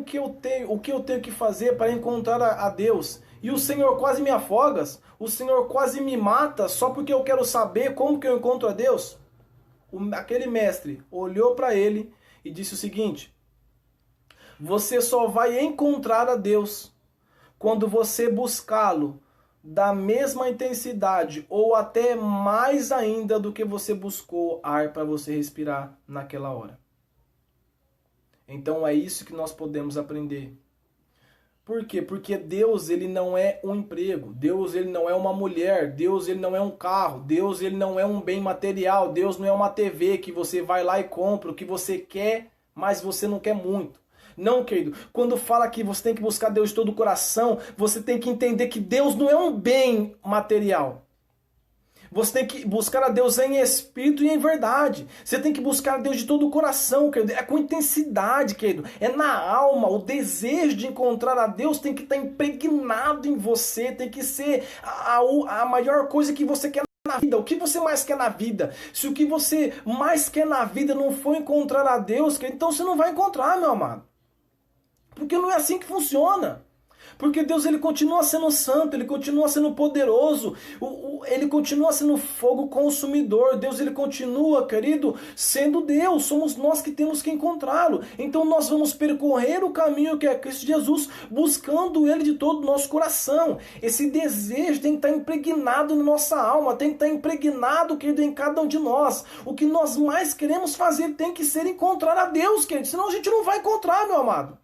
que eu tenho que fazer para encontrar a Deus. E o Senhor quase me afoga, o Senhor quase me mata só porque eu quero saber como que eu encontro a Deus. Aquele mestre olhou para ele e disse o seguinte: você só vai encontrar a Deus quando você buscá-lo da mesma intensidade ou até mais ainda do que você buscou ar para você respirar naquela hora. Então é isso que nós podemos aprender. Por quê? Porque Deus, ele não é um emprego, Deus, ele não é uma mulher, Deus, ele não é um carro, Deus, ele não é um bem material, Deus não é uma TV que você vai lá e compra o que você quer, mas você não quer muito. Não, querido, quando fala que você tem que buscar Deus de todo o coração, você tem que entender que Deus não é um bem material. Você tem que buscar a Deus em espírito e em verdade. Você tem que buscar a Deus de todo o coração, querido. É com intensidade, querido. É na alma. O desejo de encontrar a Deus tem que estar impregnado em você. Tem que ser a maior coisa que você quer na vida. O que você mais quer na vida? Se o que você mais quer na vida não for encontrar a Deus, querido, então você não vai encontrar, meu amado. Porque não é assim que funciona. Porque Deus, ele continua sendo santo, ele continua sendo poderoso, ele continua sendo fogo consumidor. Deus, ele continua, querido, sendo Deus. Somos nós que temos que encontrá-lo. Então nós vamos percorrer o caminho que é Cristo Jesus, buscando ele de todo o nosso coração. Esse desejo tem que estar impregnado na nossa alma, tem que estar impregnado, querido, em cada um de nós. O que nós mais queremos fazer tem que ser encontrar a Deus, querido, senão a gente não vai encontrar, meu amado.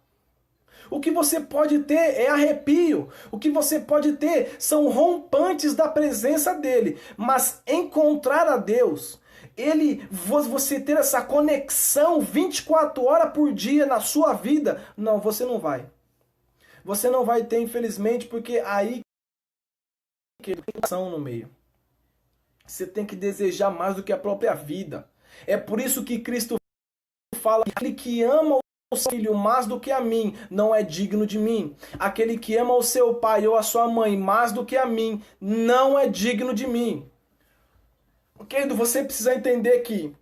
O que você pode ter é arrepio. O que você pode ter são rompantes da presença dele. Mas encontrar a Deus, você ter essa conexão 24 horas por dia na sua vida, não, você não vai. Você não vai ter, infelizmente, porque aí tem ação no meio. Você tem que desejar mais do que a própria vida. É por isso que Cristo fala que aquele que ama o seu filho mais do que a mim não é digno de mim. Aquele que ama o seu pai ou a sua mãe mais do que a mim não é digno de mim. Querido, você precisa entender que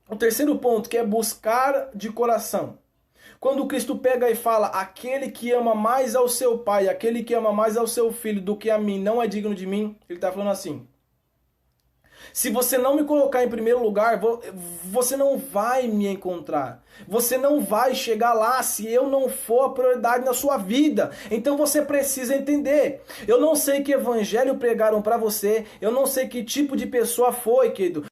o terceiro ponto, que é buscar de coração. Quando Cristo pega e fala, aquele que ama mais ao seu pai, aquele que ama mais ao seu filho do que a mim não é digno de mim, ele está falando assim: Se você não me colocar em primeiro lugar, você não vai me encontrar. Você não vai chegar lá se eu não for a prioridade na sua vida. Então você precisa entender. Eu não sei que evangelho pregaram para você. Eu não sei que tipo de pessoa foi, querido.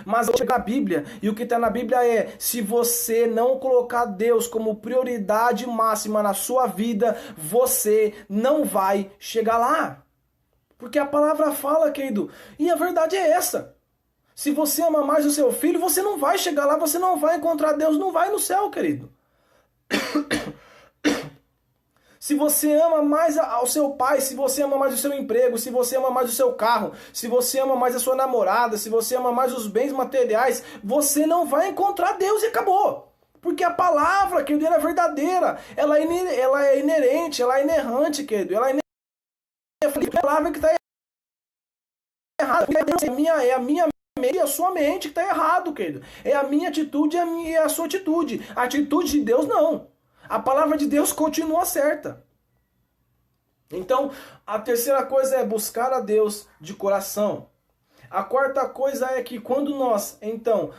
Mas eu chegar a Bíblia, e o que está na Bíblia é: se você não colocar Deus como prioridade máxima na sua vida, você não vai chegar lá. Porque a palavra fala, querido, e a verdade é essa. Se você ama mais o seu filho, você não vai chegar lá, você não vai encontrar Deus, não vai no céu, querido. Se você ama mais ao seu pai, se você ama mais o seu emprego, se você ama mais o seu carro, se você ama mais a sua namorada, se você ama mais os bens materiais, você não vai encontrar Deus e acabou. Porque a palavra, querido, ela é verdadeira, ela é inerente, ela é inerrante, querido, ela é inerente. A palavra que está errada, é a minha mente e a sua mente que está errado, querido. É a minha atitude e a sua atitude. A atitude de Deus, não. A palavra de Deus continua certa. Então, a terceira coisa é buscar a Deus de coração. A quarta coisa é que quando nós, então,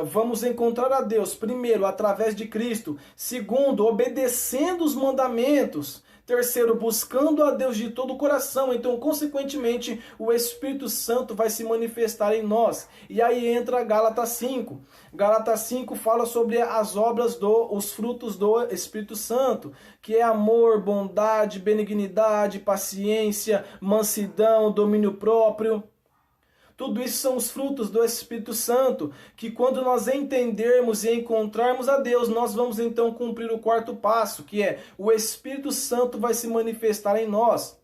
vamos encontrar a Deus, primeiro, através de Cristo. Segundo, obedecendo os mandamentos. Terceiro, buscando a Deus de todo o coração. Então, consequentemente, o Espírito Santo vai se manifestar em nós. E aí entra Gálatas 5. Gálatas 5 fala sobre as obras, os frutos do Espírito Santo, que é amor, bondade, benignidade, paciência, mansidão, domínio próprio. Tudo isso são os frutos do Espírito Santo, que quando nós entendermos e encontrarmos a Deus, nós vamos então cumprir o quarto passo, que é o Espírito Santo vai se manifestar em nós.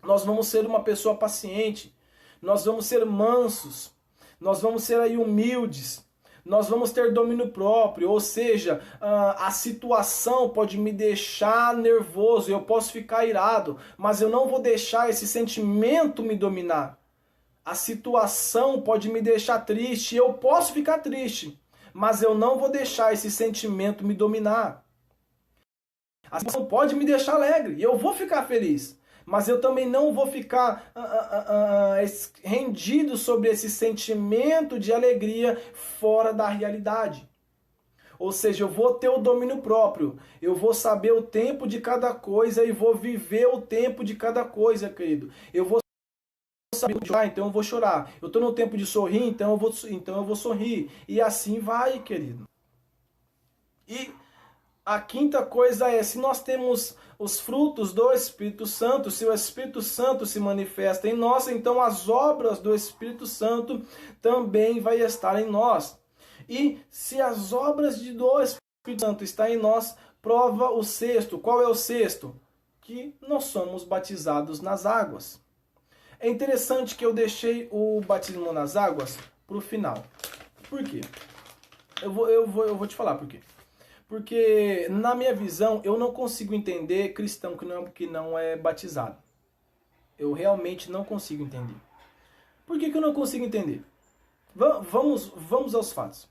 Nós vamos ser uma pessoa paciente, nós vamos ser mansos, nós vamos ser aí humildes, nós vamos ter domínio próprio, ou seja, a situação pode me deixar nervoso, eu posso ficar irado, mas eu não vou deixar esse sentimento me dominar. A situação pode me deixar triste, eu posso ficar triste, mas eu não vou deixar esse sentimento me dominar. A situação pode me deixar alegre, eu vou ficar feliz, mas eu também não vou ficar rendido sobre esse sentimento de alegria fora da realidade. Ou seja, eu vou ter o domínio próprio, eu vou saber o tempo de cada coisa e vou viver o tempo de cada coisa, querido. Eu vou saber chorar, então eu vou chorar. Eu estou no tempo de sorrir, então eu vou sorrir. E assim vai, querido. E a quinta coisa é, se nós temos os frutos do Espírito Santo, se o Espírito Santo se manifesta em nós, então as obras do Espírito Santo também vai estar em nós. E se as obras do Espírito Santo estão em nós, prova o sexto. Qual é o sexto? Que nós somos batizados nas águas. É interessante que eu deixei o batismo nas águas para o final. Por quê? Eu vou te falar por quê. Porque, na minha visão, eu não consigo entender cristão que não é batizado. Eu realmente não consigo entender. Por que eu não consigo entender? Vamos aos fatos.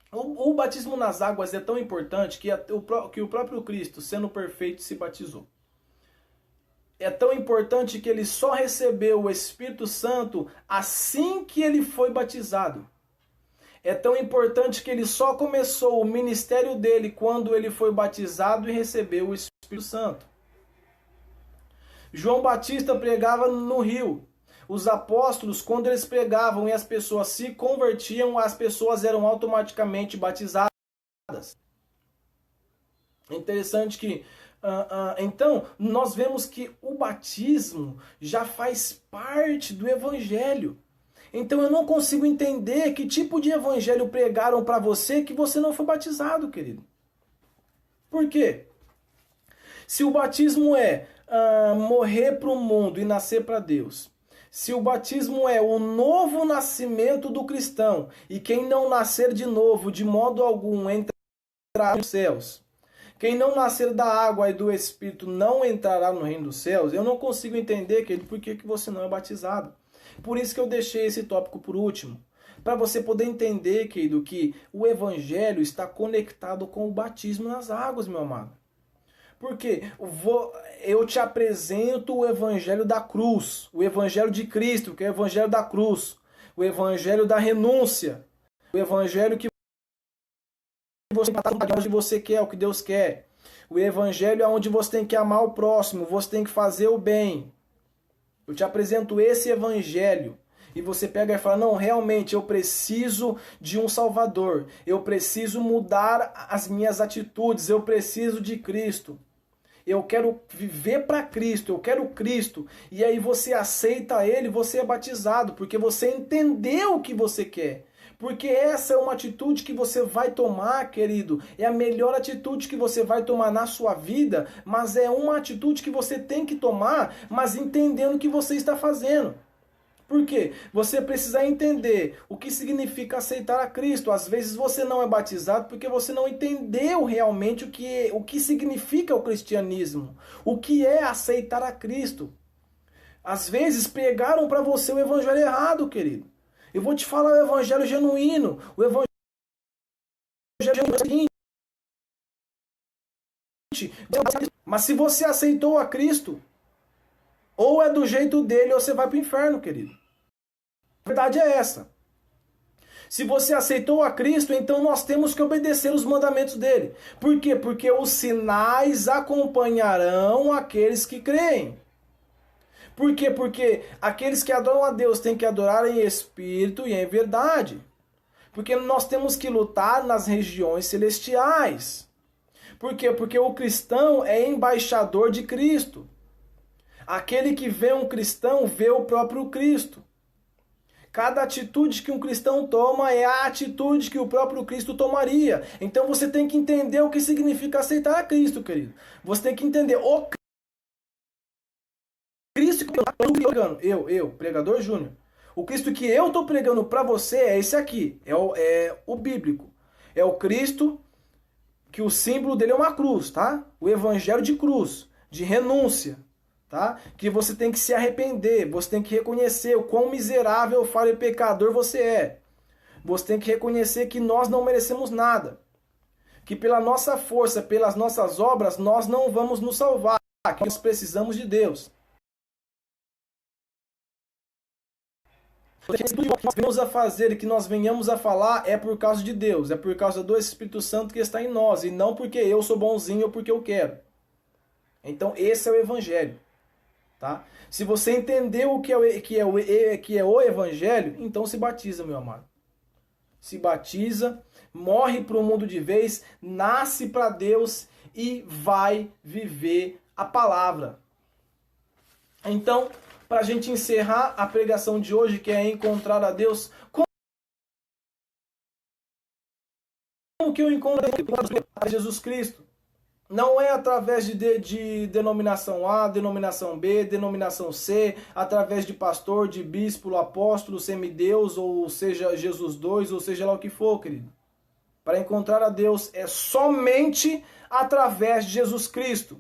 O batismo nas águas é tão importante que o próprio Cristo, sendo perfeito, se batizou. É tão importante que ele só recebeu o Espírito Santo assim que ele foi batizado. É tão importante que ele só começou o ministério dele quando ele foi batizado e recebeu o Espírito Santo. João Batista pregava no rio. Os apóstolos, quando eles pregavam e as pessoas se convertiam, as pessoas eram automaticamente batizadas. É interessante que então, nós vemos que o batismo já faz parte do evangelho. Então, eu não consigo entender que tipo de evangelho pregaram para você que você não foi batizado, querido. Por quê? Se o batismo é morrer para o mundo e nascer para Deus, se o batismo é o novo nascimento do cristão, e quem não nascer de novo, de modo algum, entrará nos céus, quem não nascer da água e do Espírito não entrará no reino dos céus, eu não consigo entender, querido, por que você não é batizado. Por isso que eu deixei esse tópico por último. Para você poder entender, querido, que o Evangelho está conectado com o batismo nas águas, meu amado. Por quê? Eu te apresento o evangelho da cruz, o evangelho de Cristo, que é o evangelho da cruz, o evangelho da renúncia, o evangelho que você quer, o que Deus quer. O evangelho é onde você tem que amar o próximo, você tem que fazer o bem. Eu te apresento esse evangelho. E você pega e fala, não, realmente eu preciso de um Salvador. Eu preciso mudar as minhas atitudes. Eu preciso de Cristo. Eu quero viver para Cristo. Eu quero Cristo. E aí você aceita Ele, você é batizado. Porque você entendeu o que você quer. Porque essa é uma atitude que você vai tomar, querido. É a melhor atitude que você vai tomar na sua vida. Mas é uma atitude que você tem que tomar, mas entendendo o que você está fazendo. Por quê? Você precisa entender o que significa aceitar a Cristo. Às vezes você não é batizado porque você não entendeu realmente o que significa o cristianismo. O que é aceitar a Cristo. Às vezes pregaram para você o evangelho errado, querido. Eu vou te falar o evangelho genuíno. O evangelho genuíno. Mas se você aceitou a Cristo, ou é do jeito dele ou você vai para o inferno, querido. A verdade é essa. Se você aceitou a Cristo, então nós temos que obedecer os mandamentos dele. Por quê? Porque os sinais acompanharão aqueles que creem. Por quê? Porque aqueles que adoram a Deus têm que adorar em espírito e em verdade. Porque nós temos que lutar nas regiões celestiais. Por quê? Porque o cristão é embaixador de Cristo. Aquele que vê um cristão vê o próprio Cristo. Cada atitude que um cristão toma é a atitude que o próprio Cristo tomaria. Então você tem que entender o que significa aceitar a Cristo, querido. Você tem que entender o Cristo que eu estou pregando. Eu, pregador Júnior. O Cristo que eu estou pregando para você é esse aqui. É o bíblico. É o Cristo que o símbolo dele é uma cruz, tá? O evangelho de cruz, de renúncia. Tá? Que você tem que se arrepender, você tem que reconhecer o quão miserável, falho e pecador você é. Você tem que reconhecer que nós não merecemos nada. Que pela nossa força, pelas nossas obras, nós não vamos nos salvar. Que nós precisamos de Deus. Tudo que nós venhamos a fazer e que nós venhamos a falar é por causa de Deus. É por causa do Espírito Santo que está em nós. E não porque eu sou bonzinho ou porque eu quero. Então esse é o Evangelho. Tá? Se você entendeu o que é o evangelho, então se batiza, meu amado. Se batiza, morre para o mundo de vez, nasce para Deus e vai viver a palavra. Então, para a gente encerrar a pregação de hoje, que é encontrar a Deus, como que eu encontro a Jesus Cristo? Não é através de denominação A, denominação B, denominação C, através de pastor, de bispo, apóstolo, semideus, ou seja, Jesus 2, ou seja lá o que for, querido. Para encontrar a Deus é somente através de Jesus Cristo.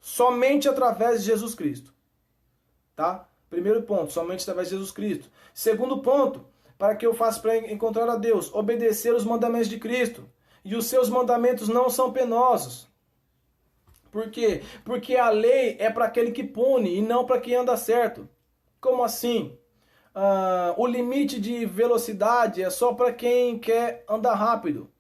Somente através de Jesus Cristo. Tá? Primeiro ponto, somente através de Jesus Cristo. Segundo ponto, para que eu faça para encontrar a Deus? Obedecer os mandamentos de Cristo. E os seus mandamentos não são penosos. Por quê? Porque a lei é para aquele que pune e não para quem anda certo. Como assim? O limite de velocidade é só para quem quer andar rápido.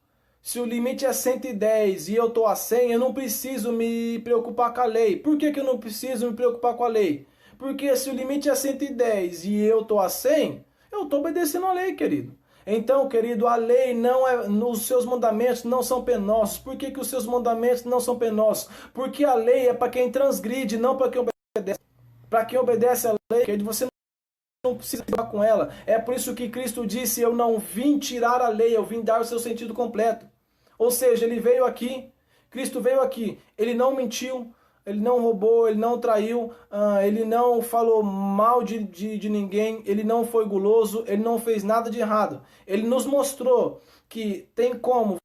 Se o limite é 110 e eu estou a 100, eu não preciso me preocupar com a lei. Por que eu não preciso me preocupar com a lei? Porque se o limite é 110 e eu estou a 100, eu estou obedecendo a lei, querido. Então, querido, a lei não é, os seus mandamentos não são penosos. Por que os seus mandamentos não são penosos? Porque a lei é para quem transgride, não para quem obedece. Para quem obedece a lei, querido, você não precisa falar com ela. É por isso que Cristo disse, eu não vim tirar a lei, eu vim dar o seu sentido completo. Ou seja, ele veio aqui, Cristo veio aqui, ele não mentiu, ele não roubou, ele não traiu, ele não falou mal de ninguém, ele não foi guloso, ele não fez nada de errado. Ele nos mostrou que tem como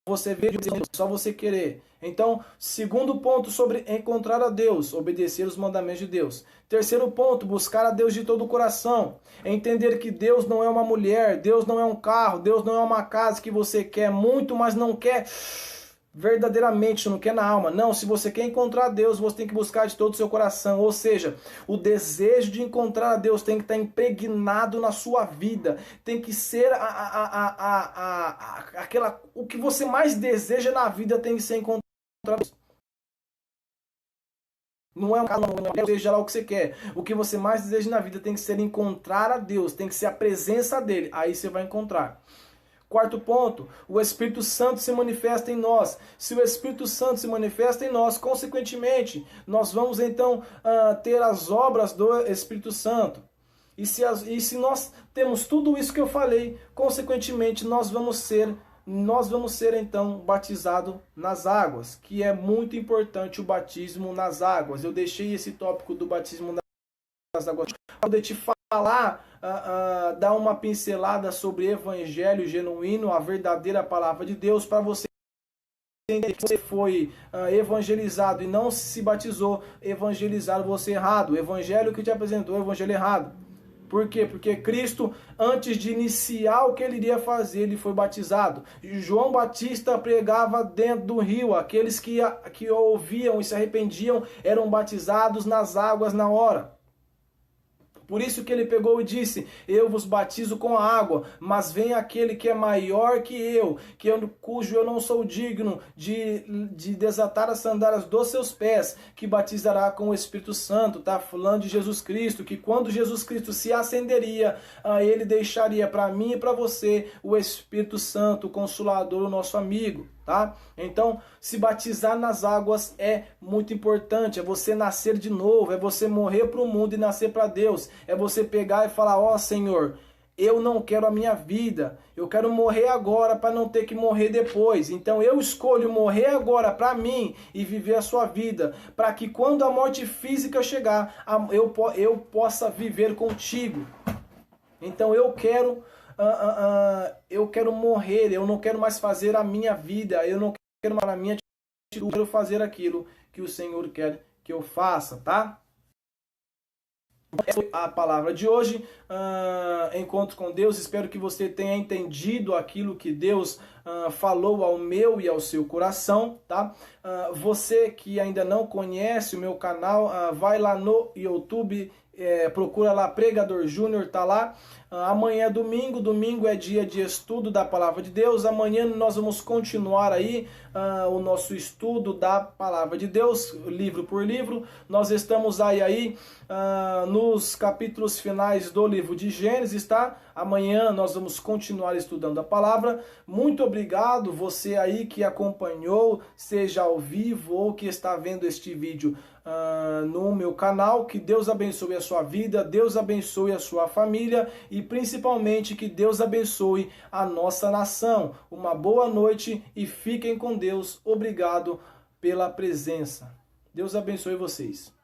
você ver Deus, só você querer. Então, segundo ponto sobre encontrar a Deus, obedecer os mandamentos de Deus. Terceiro ponto, buscar a Deus de todo o coração. Entender que Deus não é uma mulher, Deus não é um carro, Deus não é uma casa que você quer muito, mas não quer verdadeiramente, não quer na alma. Não, se você quer encontrar Deus, você tem que buscar de todo o seu coração. Ou seja, o desejo de encontrar a Deus tem que estar impregnado na sua vida. Tem que ser o que você mais deseja na vida tem que ser encontrar Deus. Não é um caso, não é seja lá o que você quer. O que você mais deseja na vida tem que ser encontrar a Deus, tem que ser a presença dele. Aí você vai encontrar. Quarto ponto, o Espírito Santo se manifesta em nós. Se o Espírito Santo se manifesta em nós, consequentemente, nós vamos então ter as obras do Espírito Santo. E se nós temos tudo isso que eu falei, consequentemente, nós vamos ser então batizados nas águas, que é muito importante o batismo nas águas. Eu deixei esse tópico do batismo nas águas para poder te falar, dar uma pincelada sobre evangelho genuíno, a verdadeira palavra de Deus, para você entender que você foi evangelizado e não se batizou, evangelizaram você errado. O evangelho que te apresentou é o evangelho errado. Por quê? Porque Cristo, antes de iniciar o que ele iria fazer, ele foi batizado. E João Batista pregava dentro do rio. Aqueles que ouviam e se arrependiam eram batizados nas águas na hora. Por isso que ele pegou e disse, eu vos batizo com a água, mas vem aquele que é maior que eu, cujo eu não sou digno de desatar as sandálias dos seus pés, que batizará com o Espírito Santo. Tá falando de Jesus Cristo, que quando Jesus Cristo se acenderia, ele deixaria para mim e para você o Espírito Santo, o Consolador, o nosso amigo. Tá? Então, se batizar nas águas é muito importante, é você nascer de novo, é você morrer para o mundo e nascer para Deus, é você pegar e falar, ó Senhor, eu não quero a minha vida, eu quero morrer agora para não ter que morrer depois, então eu escolho morrer agora para mim e viver a sua vida, para que quando a morte física chegar, eu possa viver contigo. Então eu quero morrer, eu não quero mais fazer a minha vida, eu não quero mais a minha atitude, eu quero fazer aquilo que o Senhor quer que eu faça, tá? Essa foi a palavra de hoje, encontro com Deus. Espero que você tenha entendido aquilo que Deus falou ao meu e ao seu coração, tá? Você que ainda não conhece o meu canal, vai lá no YouTube, procura lá Pregador Júnior, tá lá. Amanhã é domingo é dia de estudo da Palavra de Deus. Amanhã nós vamos continuar aí o nosso estudo da Palavra de Deus, livro por livro. Nós estamos aí nos capítulos finais do livro de Gênesis, tá? Amanhã nós vamos continuar estudando a Palavra. Muito obrigado você aí que acompanhou, seja ao vivo ou que está vendo este vídeo no meu canal. Que Deus abençoe a sua vida, Deus abençoe a sua família e principalmente que Deus abençoe a nossa nação. Uma boa noite e fiquem com Deus. Obrigado pela presença. Deus abençoe vocês.